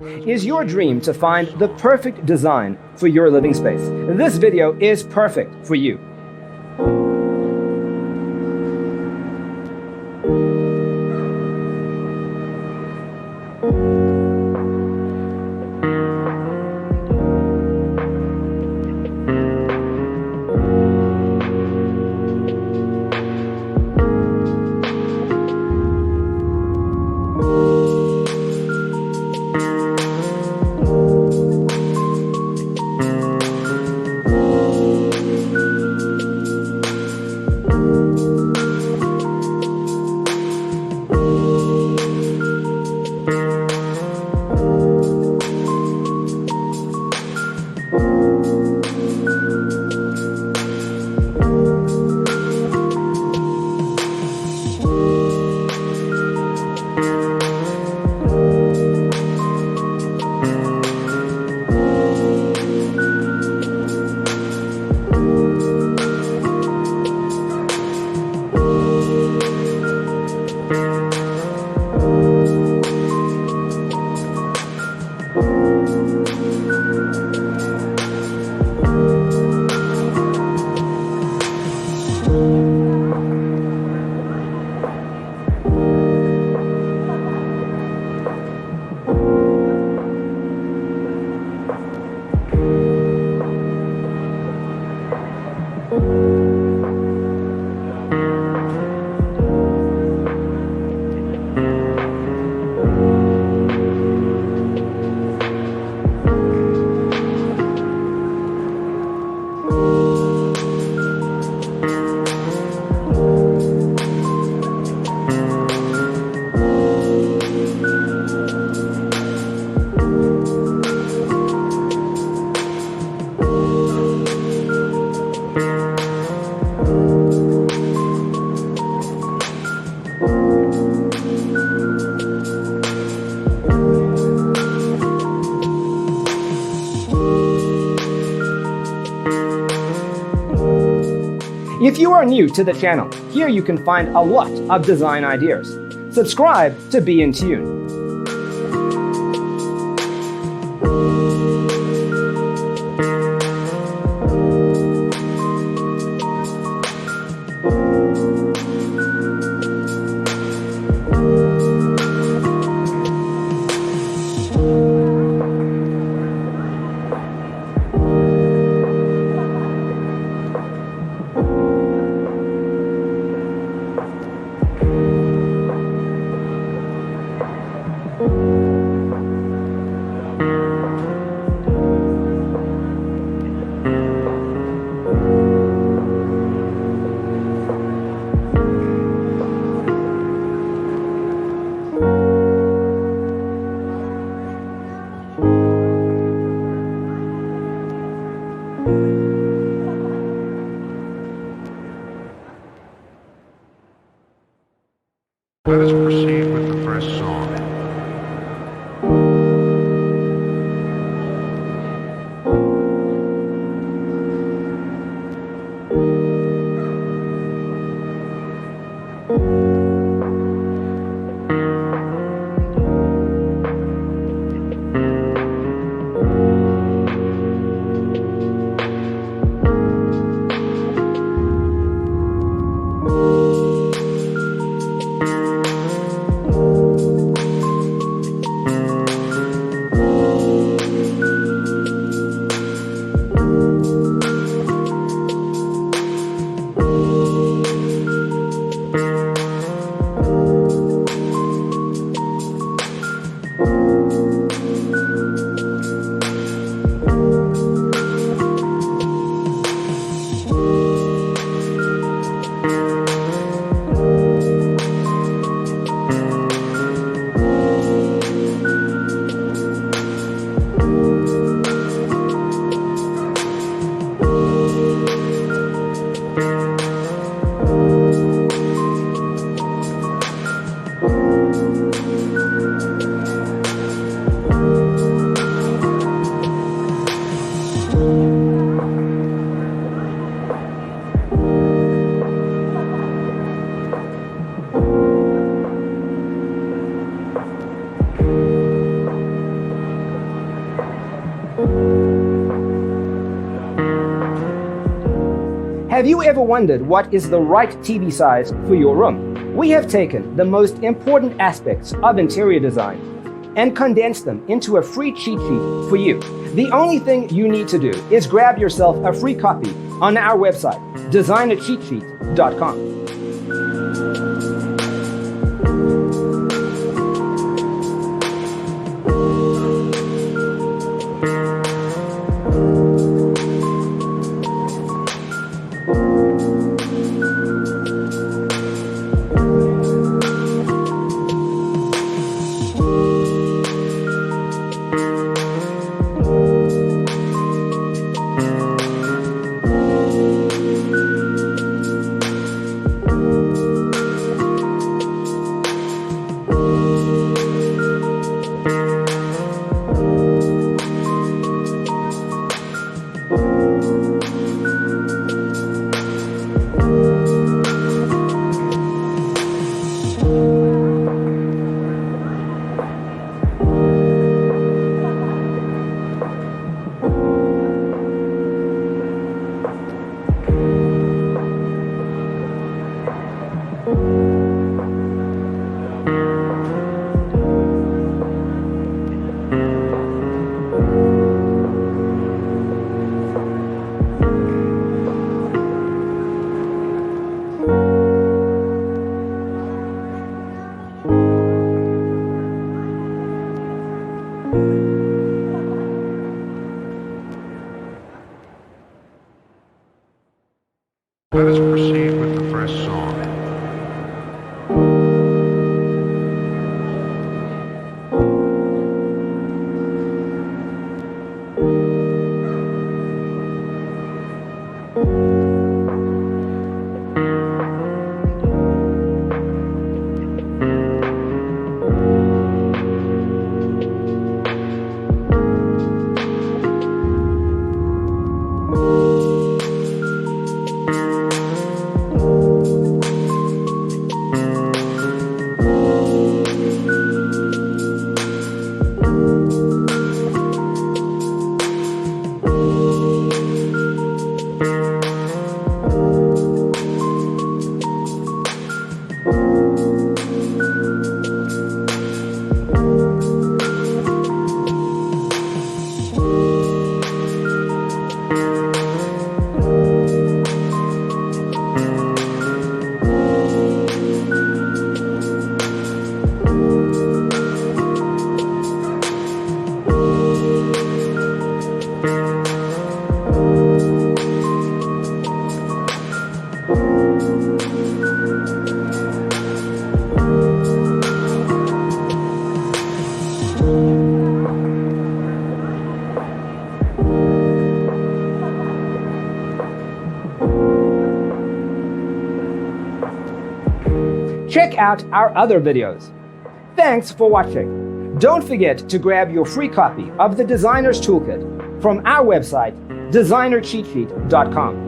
Is your dream to find the perfect design for your living space? This video is perfect for you. If you are new to the channel, here you can find a lot of design ideas. Subscribe to be in tune. Let us proceed with the first song. Have you ever wondered what is the right TV size for your room? We have taken the most important aspects of interior design and condensed them into a free cheat sheet for you. The only thing you need to do is grab yourself a free copy on our website, designercheatsheet.com. Let us proceed with the first song. Check out our other videos. Thanks for watching. Don't forget to grab your free copy of the Designer's Toolkit from our website, designercheatsheet.com.